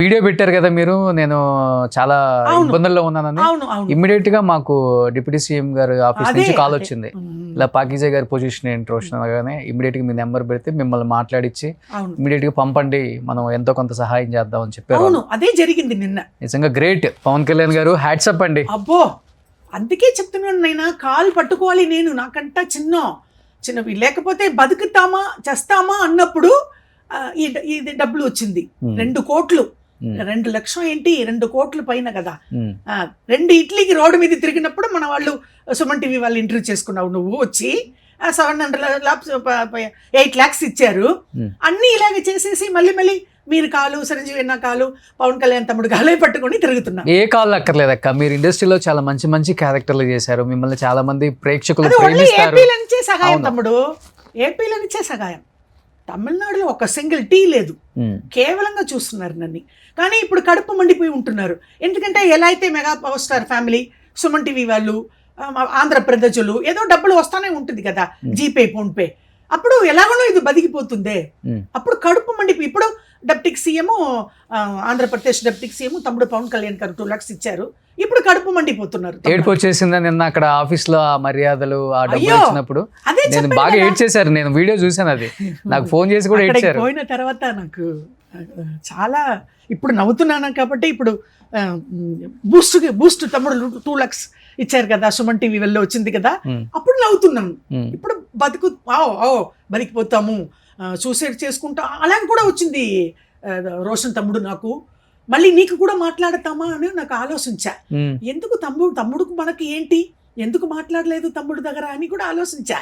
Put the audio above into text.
Video పెట్టారు కదా మీరు, నేను చాలా అవును. ఇబ్బందుల్లో ఉన్నానని. అవును అవును ఇమ్మీడియట్ గా మాకు డిప్యూటీ సీఎం గారు ఆఫీస్ అదే, నుంచి కాల్ అదే. వచ్చింది. ఇలా పాకీజా గారి పొజిషన్ ఏంటి రోషన్ అనగానే ఇమ్మీడియట్ గా మీ నెంబర్ పెడితే మిమ్మల్ని మాట్లాడిచ్చి అవును ఇమ్మీడియట్ గా పంపండి, మనం ఎంతో కొంత సహాయం చేద్దాం అని చెప్పారు. అవును అదే జరిగింది నిన్న. నిజంగా గ్రేట్ పవన్ కళ్యాణ్ గారు, హ్యాట్స్ అప్ అండి. అబ్బో అందుకే చెప్తున్నాను నైనా, కాలు పట్టుకోవాలి నేను, నాకంటా చిన్నవి లేకపోతే బతుకుతామా చేస్తామా అన్నప్పుడు ఇది డబ్బులు వచ్చింది. 2 కోట్లు 2 లక్షలు ఏంటి, 2 కోట్ల పైన కదా. 2 ఇడ్లీకి రోడ్డు మీద తిరిగినప్పుడు మన వాళ్ళు సుమన్ టీవీ వాళ్ళు ఇంటర్వ్యూ చేసుకున్నావు నువ్వు వచ్చి 8 lakhs ఇచ్చారు. అన్నీ ఇలాగ చేసేసి మళ్ళీ మీరు కాలు చిరంజీవి అన్న కాలు పవన్ కళ్యాణ్ తమ్ముడు కాలే పట్టుకొని తిరుగుతున్నా. ఏ కాల్ అక్కర్లేదు అక్క, మీరు ఇండస్ట్రీలో చాలా మంచి క్యారెక్టర్లు చేశారు, మిమ్మల్ని చాలా మంది ప్రేక్షకులు అది ఓన్లీ ప్రేమిస్తారు. ఏపీల నుంచే సహాయం అవును. తమ్ముడు, ఏపీల నుంచే సహాయం. తమిళనాడులో ఒక సింగిల్ టీ లేదు, కేవలంగా చూస్తున్నారు నన్ను. కానీ ఇప్పుడు కడుపు మండిపోయి ఉంటున్నారు. ఎందుకంటే ఎలా అయితే mega power star family, Suman TV వాళ్ళు, ఆంధ్రప్రదేశ్లు ఏదో డబ్బులు వస్తానే ఉంటుంది కదా, జీపే ఫోన్పే. అప్పుడు ఎలాగనో ఇది బతికిపోతుందే, అప్పుడు కడుపు మండిపోయి. ఇప్పుడు deputy CM Andhra Pradesh deputy CM తమ్ముడు పవన్ కళ్యాణ్ గారు 2 lakhs ఇచ్చారు. ఇప్పుడు కడుపు మండిపోతున్నారు. ఏడుపు వచ్చేసిందా నిన్న అక్కడ ఆఫీస్ లో ఆ మర్యాదలు ఆ డబ్బులు అయ్యో, ఇచ్చినప్పుడు? అదే నేను చెప్పాను బాగా కదా. ఏడ్ చేశారు, నేను వీడియో చూసాను, అది నాకు ఫోన్ చేసి కూడా అక్కడికి ఏడ్చారు. పోయిన తర్వాత నాకు చాలా ఇప్పుడు నవ్వుతున్నాను కాబట్టి ఇప్పుడు బూస్ట్ తమ్ముడు 2 lakhs ఇచ్చారు కదా, సుమన్ టీవీ వెళ్ళి వచ్చింది కదా, అప్పుడు నవ్వుతున్నాను. ఇప్పుడు బతికిపోతాము, సూసైడ్ చేసుకుంటా అలాగే కూడా వచ్చింది రోషన్ తమ్ముడు నాకు. మళ్ళీ నీకు కూడా మాట్లాడతామా అని నాకు ఆలోచించా. ఎందుకు తమ్ముడుకు మనకి ఏంటి, ఎందుకు మాట్లాడలేదు తమ్ముడు దగ్గర అని కూడా ఆలోచించా.